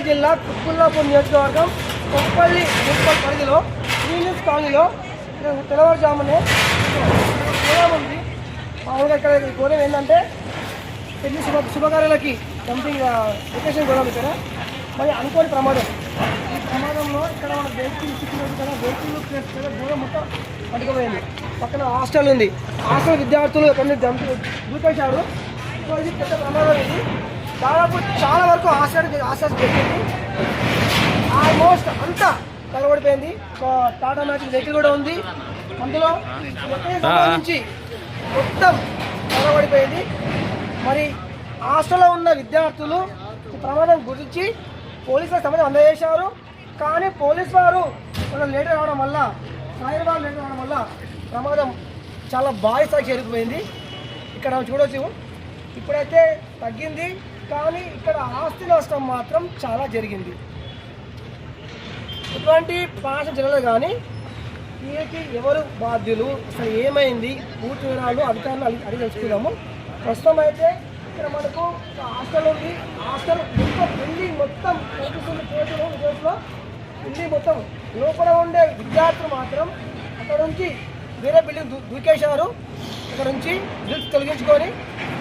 మేడ్చల్ జిల్లా కుక్కుల్లాపూర్ నియోజకవర్గం కొప్పల్లి మున్సిపల్ పరిధిలో శ్రీనిస్ కాలనీలో తెల్లవారుజామునే గోదాం ఉంది. మామూలుగా ఇక్కడ గోదాం ఏంటంటే పెళ్లి శుభకార్యాలకి సంథింగ్ వెకేషన్ గోదాం ఇక్కడ. మరి అనుకోని ప్రమాదం. ఈ ప్రమాదంలో ఇక్కడ మన వెహికల్ సిక్కినట్టు కదా, వెహికల్ ప్లేస్ కదా గోదాం మొత్తం పట్టుకుపోయింది. పక్కన హాస్టల్ ఉంది. హాస్టల్ విద్యార్థులు కొన్ని దూకేశారు. సో ఇది పెద్ద ప్రమాదం. ఇది దాదాపు చాలా వరకు హాస్టల్ జరిగింది. ఆల్మోస్ట్ అంతా తగలబడిపోయింది. టాటా మ్యాజిక్ వెహికల్ కూడా ఉంది. అందులో సంబంధించి మొత్తం తగలబడిపోయింది. మరి హాస్టల్లో ఉన్న విద్యార్థులు ఈ ప్రమాదం గురించి పోలీసులకు సమాచారం అందజేశారు. కానీ పోలీసు వారు లేట్ రావడం వల్ల, ఫైర్ వాళ్ళు లేట్ రావడం వల్ల ప్రమాదం చాలా భారీ స్థాయికి చేరుకుపోయింది. ఇక్కడ చూడవచ్చు ఇప్పుడైతే తగ్గింది. కానీ ఇక్కడ ఆస్తి నష్టం మాత్రం చాలా జరిగింది. ఇటువంటి ప్రాణం జరగలేదు. కానీ దీనికి ఎవరు బాధ్యులు, అసలు ఏమైంది, పూర్తి వివరాలు అధికారులు అడిగి తెలుసుకుందాము. ప్రస్తుతం అయితే ఇక్కడ మనకు హాస్టల్ ఉంది. హాస్టల్ మొత్తం బిల్డింగ్ మొత్తం కనిపిస్తుంది. ఫోటోలో బిల్డింగ్ మొత్తం లోపల ఉండే విద్యార్థులు మాత్రం అక్కడ నుంచి వేరే బిల్డింగ్ దూకేశారు. ఇక్కడ నుంచి బిల్స్ తొలగించుకొని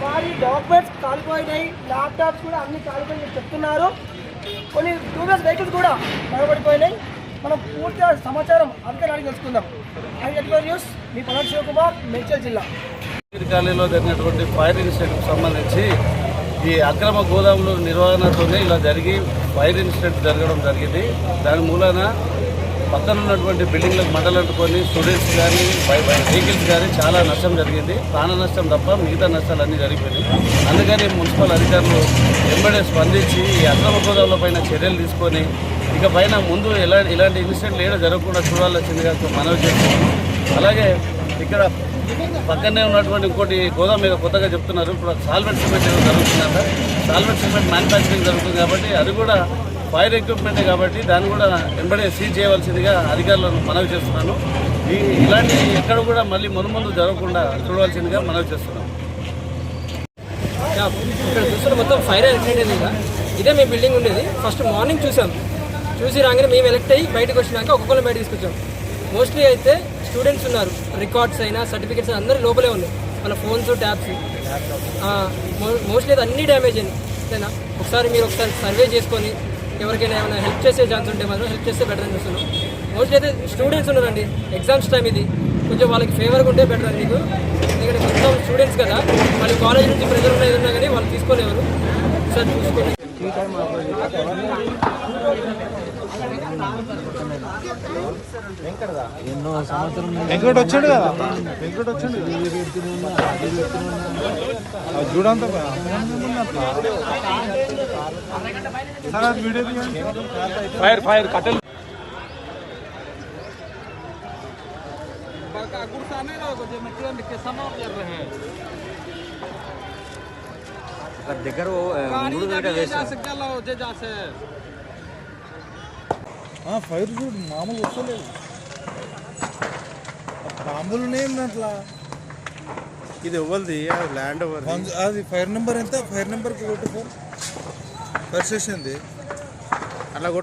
వారి డాక్యుమెంట్స్ కాలిపోయినాయి, ల్యాప్టాప్స్ కూడా అన్ని కాలిపోయి చెప్తున్నారు. కొన్ని 2 వీలర్స్ వెహికల్స్ కూడా బయటపడిపోయినాయి. మనం పూర్తిగా సమాచారం అధికారులు తెలుసుకుందాం. న్యూస్ మీ పల్లె శివకుమార్, మేడ్చల్ జిల్లా. కాలనీలో జరిగినటువంటి ఫైర్ ఇన్సిడెంట్కి సంబంధించి ఈ అక్రమ గోదాముల నిర్వహణతోనే ఇలా జరిగి ఫైర్ ఇన్సిడెంట్ జరగడం జరిగింది. దాని మూలాన పక్కన ఉన్నటువంటి బిల్డింగ్లకు మంటలంటుకొని స్టూడెంట్స్ కానీ వెహికల్స్ కానీ చాలా నష్టం జరిగింది. ప్రాణ నష్టం తప్ప మిగతా నష్టాలు అన్నీ జరిగిపోయినాయి. అందుకని మున్సిపల్ అధికారులు వెంబడే స్పందించి ఈ అక్రమ గోదాముల పైన చర్యలు తీసుకొని ఇక పైన ముందు ఇలాంటి ఇన్సిడెంట్లు ఏదో జరగకుండా చూడాల్సిందిగా మనవి చేస్తున్నాం. అలాగే ఇక్కడ పక్కనే ఉన్నటువంటి ఇంకోటి గోదాం మీద కొత్తగా చెప్తున్నారు. ఇప్పుడు సాల్వెంట్ సిమెంట్ ఏదో జరుగుతుందంట. సాల్వెంట్ సిమెంట్ మ్యానుఫ్యాక్చరింగ్ జరుగుతుంది కాబట్టి అది కూడా ఫైర్ ఎక్విప్మెంటే కాబట్టి దాన్ని కూడా వెంబడే సీజ్ చేయవలసిందిగా అధికారులను మనవి చేస్తున్నాను. ఇలాంటి ఎక్కడ కూడా మళ్ళీ మున్ముందు జరగకుండా చూడవలసిందిగా మనవి చేస్తున్నాను. ఇక్కడ చూస్తున్న మొత్తం ఫైర్ యాక్సిడెంట్ కదా. ఇదే మేము బిల్డింగ్ ఉండేది. ఫస్ట్ మార్నింగ్ చూసి రాగానే మేము ఎలక్ట్ అయ్యి బయటకు వచ్చినాక ఒక్కొక్కరు బయట తీసుకొచ్చాం. మోస్ట్లీ అయితే స్టూడెంట్స్ ఉన్నారు. రికార్డ్స్ అయినా సర్టిఫికేట్స్ అందరూ లోపలే ఉన్నాయి. మన ఫోన్స్, ట్యాబ్స్ మోస్ట్లీ అయితే అన్నీ డ్యామేజ్ అయింది. అంతేనా? మీరు ఒకసారి సర్వే చేసుకొని ఎవరికైనా ఏమైనా హెల్ప్ చేసే ఛాన్స్ ఉంటే మాత్రం హెల్ప్ చేస్తే బెటర్ అని చూస్తున్నాం. మోస్ట్లీ అయితే స్టూడెంట్స్ ఉన్నారండి. ఎగ్జామ్స్ టైం ఇది కొంచెం వాళ్ళకి ఫేవర్గా ఉంటే బెటర్ అని మీకు. ఎందుకంటే మొత్తం స్టూడెంట్స్ కదా, వాళ్ళ కాలేజ్ నుంచి ప్రెజర్ ఉన్నది ఉన్నా కానీ వాళ్ళు తీసుకోలేరు. ఒకసారి చూసుకోండి. ఎన్నో సంవత్సరం వెంకట వచ్చాడు కదా, వెంకట వచ్చాడు చూడంతా వీడియో ఫైర్ ఫైర్ కట్టెలు దగ్గర ఫైర్ చూడు మామూలు వస్తలేదు. బాంబులు ఉన్నాయి అట్లా. ఇది ఎవరిది? ల్యాండ్ ఎవరిది? అది ఫైర్ నెంబర్ ఎంత? ఫైర్ నెంబర్కి కొట్టు, ఫైర్ స్టేషన్ది అట్లా కొట్టు.